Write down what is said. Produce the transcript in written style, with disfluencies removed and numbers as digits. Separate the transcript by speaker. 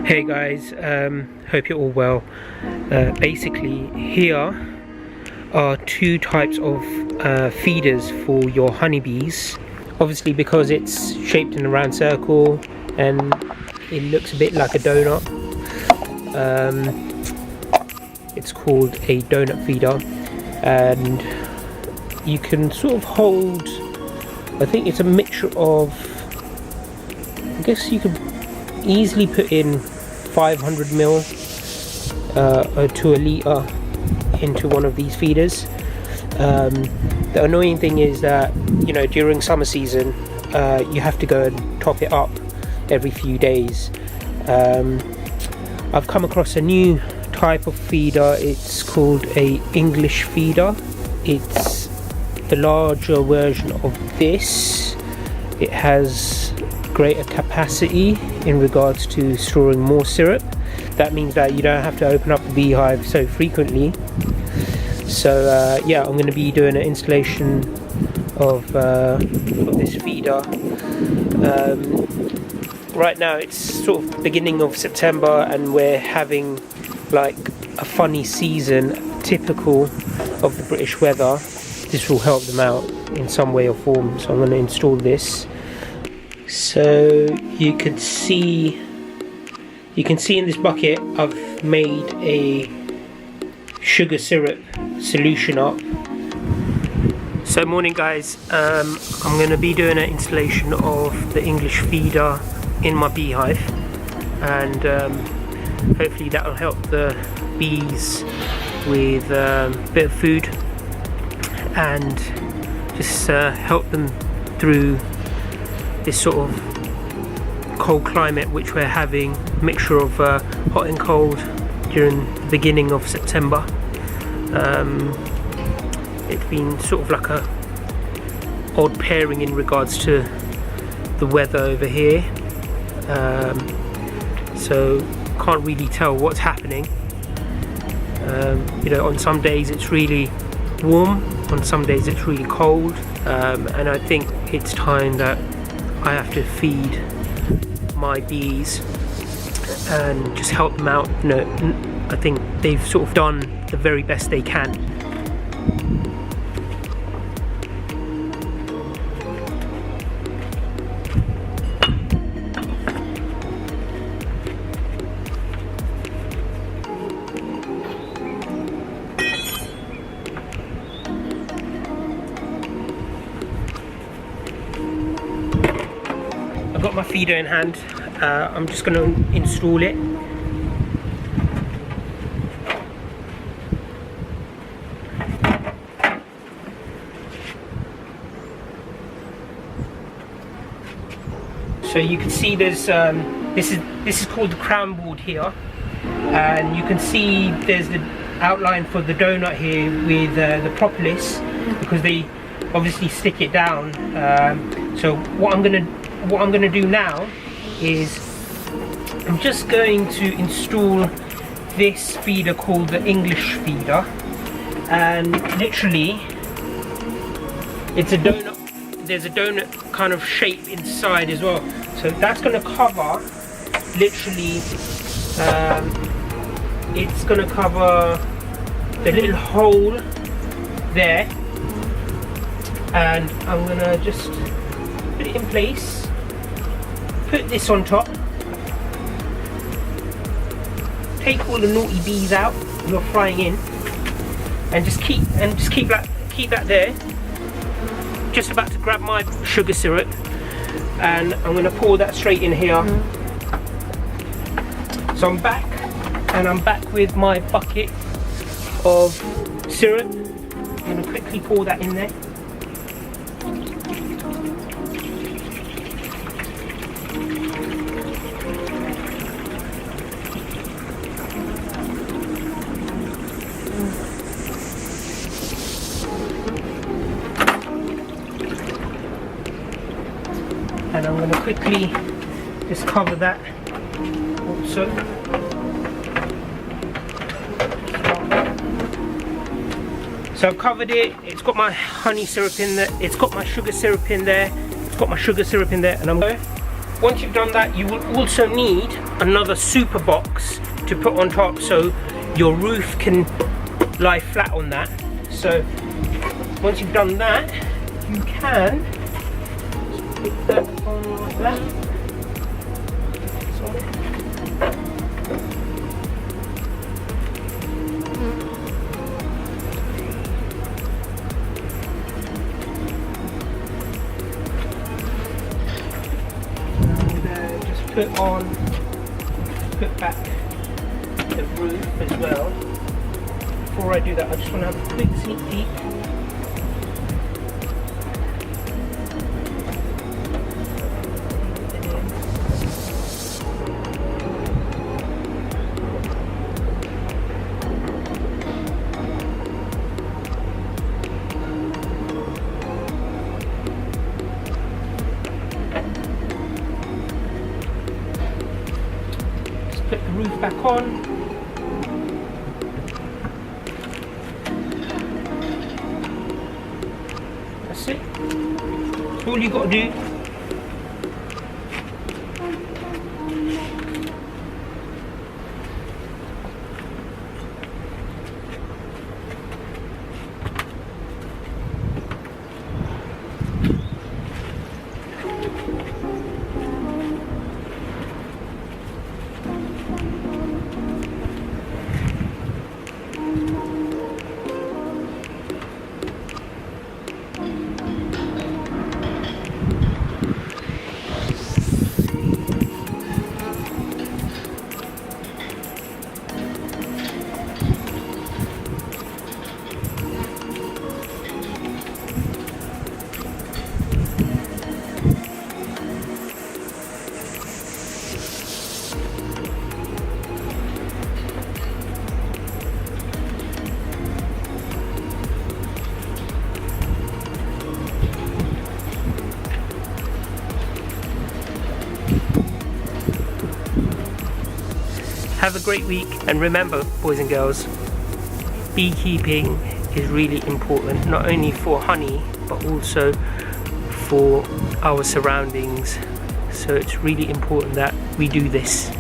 Speaker 1: Hey guys, hope you're all well. Basically here are two types of feeders for your honeybees. Obviously because it's shaped in a round circle and it looks a bit like a donut, it's called a donut feeder, and you can sort of hold, I think it's a mixture of, I guess you could easily put in 500 ml to a litre into one of these feeders. The annoying thing is that, you know, during summer season you have to go and top it up every few days. I've come across a new type of feeder. It's called a English feeder. It's the larger version of this. It has greater capacity in regards to storing more syrup. That means that you don't have to open up the beehive so frequently. So yeah, I'm going to be doing an installation of this feeder. Right now it's sort of beginning of September and we're having like a funny season typical of the British weather. This will help them out in some way or form, so I'm going to install this. So you can see in this bucket I've made a sugar syrup solution up. So morning guys, I'm going to be doing an installation of the English feeder in my beehive, and hopefully that will help the bees with a bit of food and just help them through this sort of cold climate which we're having, a mixture of hot and cold during the beginning of September. It's been sort of like a odd pairing in regards to the weather over here, so can't really tell what's happening. You know, on some days it's really warm, on some days it's really cold, and I think it's time that I have to feed my bees and just help them out. You know, I think they've sort of done the very best they can. I've got my feeder in hand. I'm just going to install it. So you can see there's this is called the crown board here, and you can see there's the outline for the donut here with the propolis, because they obviously stick it down. So what I'm gonna do now is I'm just going to install this feeder called the English feeder, and literally it's a donut. There's a donut kind of shape inside as well, so that's going to cover literally it's going to cover the little hole there, and I'm going to just put it in place, put this on top, take all the naughty bees out who are flying in, and just keep that there. Just about to grab my sugar syrup, and I'm going to pour that straight in here. So I'm back, and I'm back with my bucket of syrup. I'm going to quickly pour that in there. And I'm going to quickly just cover that also. So I've covered it, it's got my honey syrup in there, it's got my sugar syrup in there, it's got my sugar syrup in there, and I'm going to once you've done that, you will also need another super box to put on top so your roof can lie flat on that. So once you've done that, you can put that on like that. Put back the roof as well. Before I do that, I just want to have a quick sneak peek. Put the roof back on. That's it. That's all you got to do. Have a great week, and remember, boys and girls, beekeeping is really important, not only for honey but also for our surroundings. So it's really important that we do this.